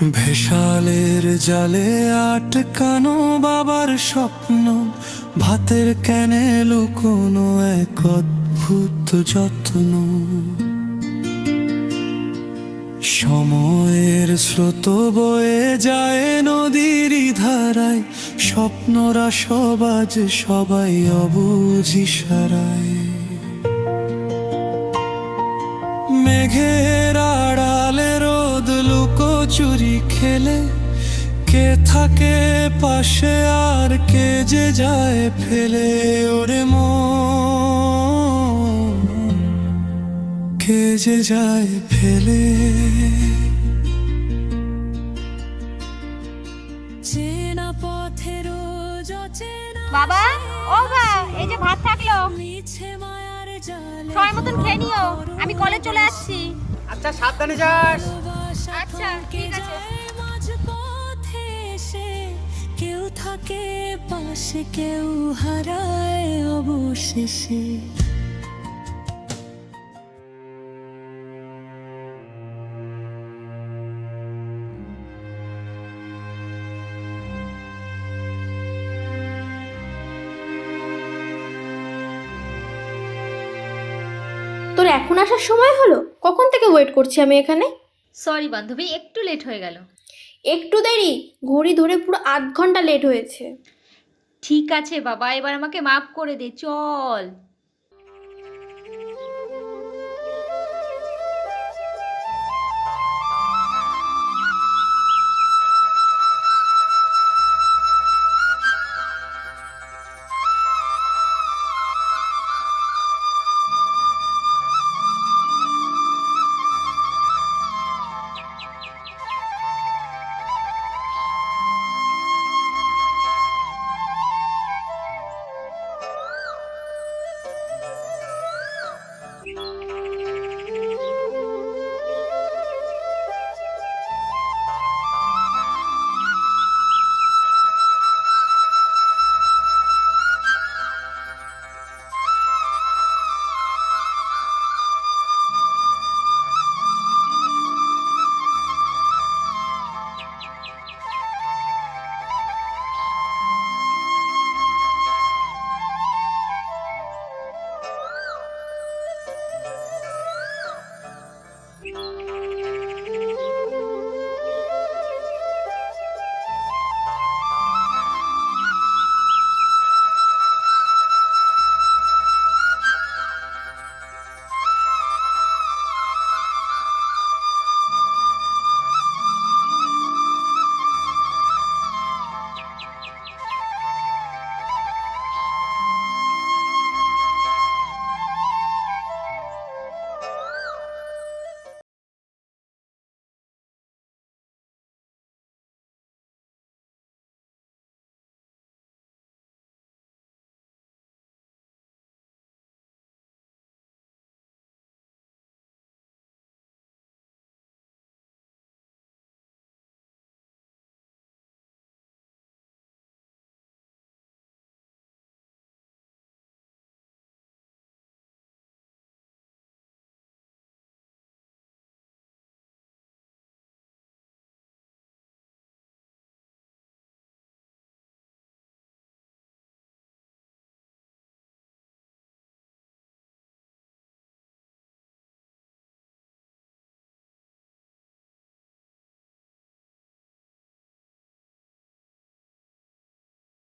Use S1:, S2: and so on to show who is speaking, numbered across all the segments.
S1: ভেসালের জালে আটকানো বাবার স্বপ্ন, ভাতের ক্যানে লুকোনো এক অদ্ভুত যত্ন। সময়ের স্রোত বয়ে যায় নদীর ধারায়, স্বপ্নরা সবাজ সবাই অবুঝ ইশারায়। মেঘের আড়ালে রোদ লুকোচুরি খেলে, কে থাকে পাশে আর কে যে যায় ফেলে। ওরে মন, কে যে যায় ফেলে। চেনা পথের
S2: বাবা, ও বাবা, এই যে ভাত থাকলো, সময় মতন খেয়ে নিও। আমি কলেজ চলে আসছি।
S3: আচ্ছা, সাবধানে যাস।
S2: আচ্ছা, ঠিক আছে।
S1: কেউ থাকে পাশে, কেউ হারায় অবশেষে।
S4: তোর এখন আসার সময় হলো? কখন থেকে ওয়েট করছি আমি এখানে।
S2: সরি বান্ধবী, একটু লেট হয়ে গেল।
S4: একটু দেরি? ঘড়ি ধরে পুরো 8 ঘন্টা লেট হয়েছে।
S2: ঠিক আছে বাবা, এবার আমাকে মাফ করে দে, চল।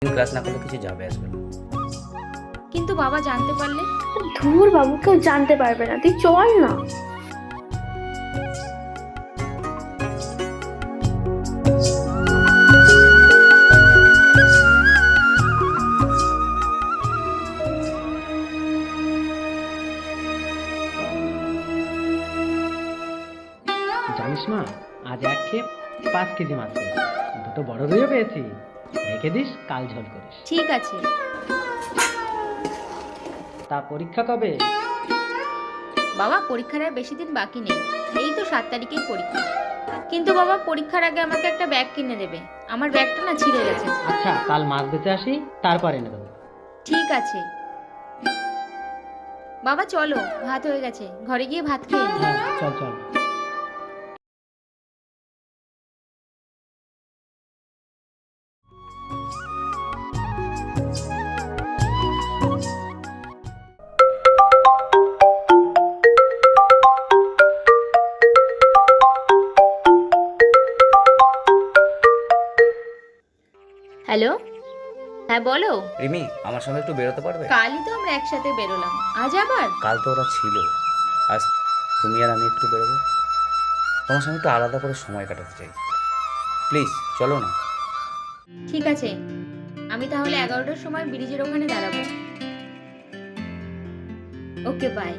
S3: ক্লাস না করলে কিছু যাবে আসবে না।
S2: কিন্তু বাবা জানতে পারলে?
S4: ধুর বাবু, কেউ জানতে পারবে না, তুই চল না।
S3: জানিস মা, আজ এক খেয়ে 5 কেজি মাছ পেয়েছি, দুটো বড় রুইও পেয়েছি। রেখে দিস, কাল ঝোল করিস।
S2: ঠিক আছে।
S3: তা পরীক্ষা কবে?
S2: বাবা, পরীক্ষার আর বেশি দিন বাকি নেই, এই তো 7 তারিখেই পরীক্ষা। কিন্তু বাবা, পরীক্ষার আগে আমাকে একটা ব্যাগ কিনে দেবে, আমার ব্যাগটা না ছিঁড়ে গেছে।
S3: আচ্ছা, কাল মাছ বেঁচে আসি, তারপর এনে দেবো।
S2: ঠিক আছে বাবা, চলো, ভাত হয়ে গেছে, ঘরে গিয়ে ভাত খেয়ে নিই।
S3: হ্যাঁ, চল চল।
S2: হ্যালো, হ্যাঁ বলো।
S5: রিমি, আমার সঙ্গে একটু বেরোতে পারবে?
S2: কালই তো আমরা একসাথে বেরোলাম, আজ আবার?
S5: কাল তো ওরা ছিল, আজ তুমি আর আমি একটু বেরোবো। তোমার সঙ্গে একটু আলাদা করে সময় কাটাতে চাই। প্লিজ চলো না।
S2: ঠিক আছে, আমি তাহলে 11টার সময় ব্রিজের ওখানে দাঁড়াবো। ওকে, বাই।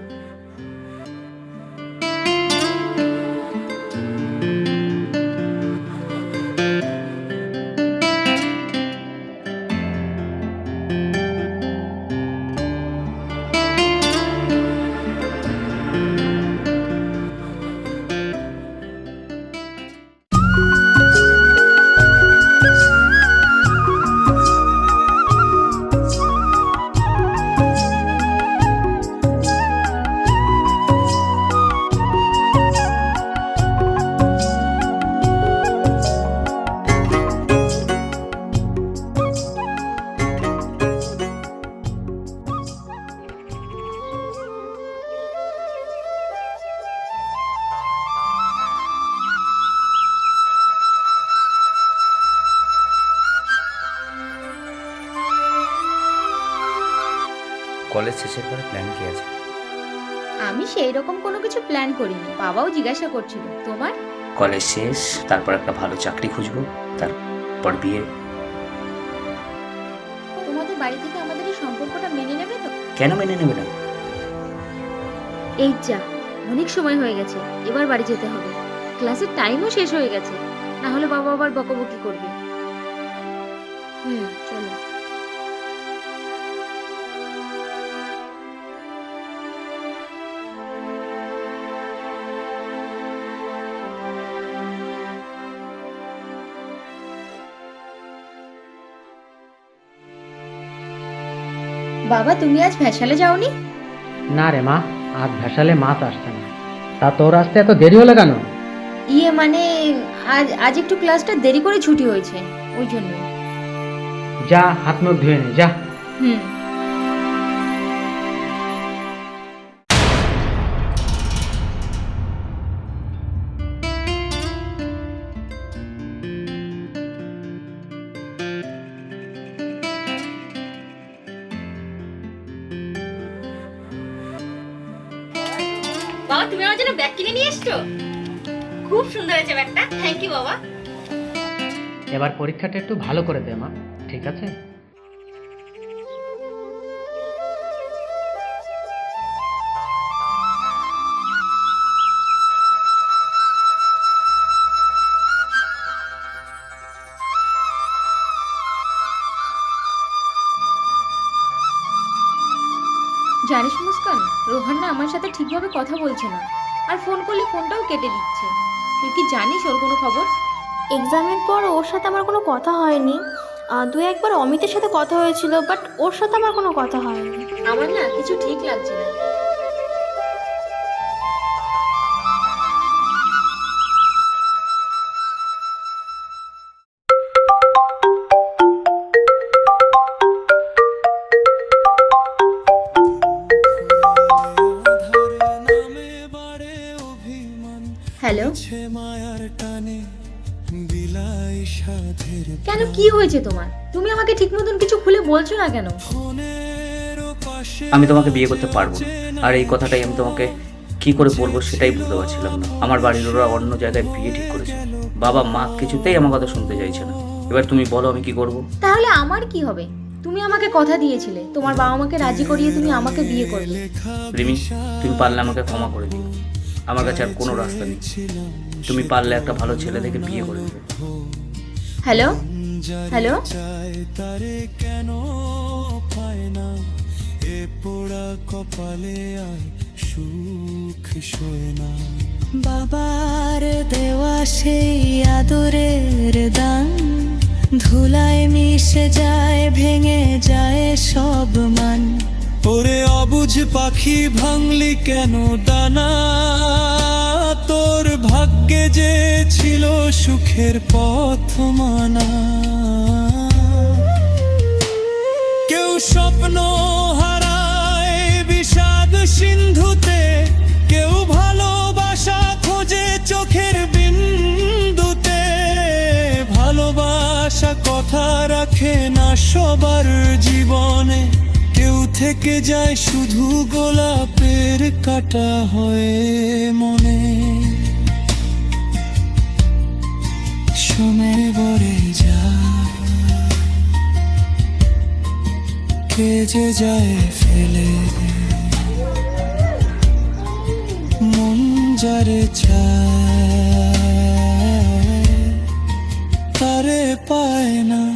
S5: কলেজ শেষের পরে প্ল্যান কি আছে?
S2: আমি সেই রকম কোনো কিছু প্ল্যান করিনি, বাবাও জিজ্ঞাসা করছিল। তোমার?
S5: কলেজ শেষ, তারপর একটা ভালো চাকরি খুঁজবো, তারপর বিয়ে।
S2: তোমাদের বাড়ি থেকে আমাদের এই সম্পর্কটা মেনে নেবে তো?
S5: কেন মেনে নেবে না?
S2: এই যা, অনেক সময় হয়ে গেছে, এবার বাড়ি যেতে হবে। ক্লাসের টাইমও শেষ হয়ে গেছে, না হলে বাবা আবার বকাবকি করবে। চলো। বাবা, তুমি আজ ভ্যাসালে যাওনি?
S3: না রে মা, আজ ভেসালে মাছ আসছে না। তা তোর আসতে এত দেরি হলো কেন?
S2: মানে আজ একটু ক্লাসটা দেরি করে ছুটি হয়েছে, ওই জন্য।
S3: যা, হাত মুখ ধুয়ে নে, যা।
S2: হুম। বাবা, তুমি আমার জন্য ব্যাগ কিনে নিয়ে এসছো? খুব সুন্দর হয়েছে ব্যাগটা, থ্যাংক ইউ বাবা।
S3: এবার পরীক্ষাটা একটু ভালো করে দে মা, ঠিক আছে?
S2: জানিস মুস্কান, রোহান না আমার সাথে ঠিকভাবে কথা বলছে না, আর ফোন করলে ফোনটাও কেটে দিচ্ছে। তুই কি জানিস ওর কোনো খবর?
S4: এক্সামের পর ওর সাথে আমার কোনো কথা হয়নি। দু একবার অমিতের সাথে কথা হয়েছিল, বাট ওর সাথে আমার কোনো কথা হয়নি।
S2: আমার না কিছু ঠিক লাগছে না। হ্যালো,
S1: মায়ার টানে বিলাই সাধের
S2: কেন, কি হয়েছে তোমার? তুমি আমাকে ঠিক মতন কিছু খুলে বলছো না কেন?
S1: ফোনের পাশে
S5: আমি তোমাকে বিয়ে করতে পারবো না, আর এই কথাটাই আমি তোমাকে কি করে বলবো সেটাই বুঝতে পারছিলাম না। আমার বাড়ির ওরা অন্য জায়গায় বিয়ে ঠিক করেছে, বাবা মা কিছুতেই আমার কথা শুনতে চাইছে না। এবার তুমি বলো আমি কি করব?
S2: তাহলে আমার কি হবে? তুমি আমাকে কথা দিয়েছিলে তোমার বাবা মাকে রাজি করিয়ে তুমি আমাকে বিয়ে করবে।
S5: রিমি, তুমি পারলে আমাকে ক্ষমা করে দিও, আমার কাছে আর কোনো রাস্তা নেই। তুমি পারলে একটা ভালো ছেলে দেখে বিয়ে করে দেবে।
S2: হ্যালো হ্যালো,
S1: চায় তারে কেন পায় না, এ পোড়া কপালে আয় সুখ শোয় না। বাবার দেওয়া সেই আদরের দান ধুলায় মিশে যায়, ভেঙে যায় সব মান। ওরে অবুঝ পাখি ভাঙলি কেন ডানা, তোর ভাগ্যে যে ছিল সুখের পথ মানা। কেউ স্বপ্ন হারায় বিষাদ সিন্ধুতে, কেউ ভালোবাসা খোঁজে চোখের বিন্দুতে। ভালোবাসা কথা রাখে সবার জীবনে কেউ থেকে যায় শুধু গোলাপের কাটা হয়ে মনে। সময় ভরে যায়, কে যে যায় ফেলে, মন যারে চায় তারে পায় না।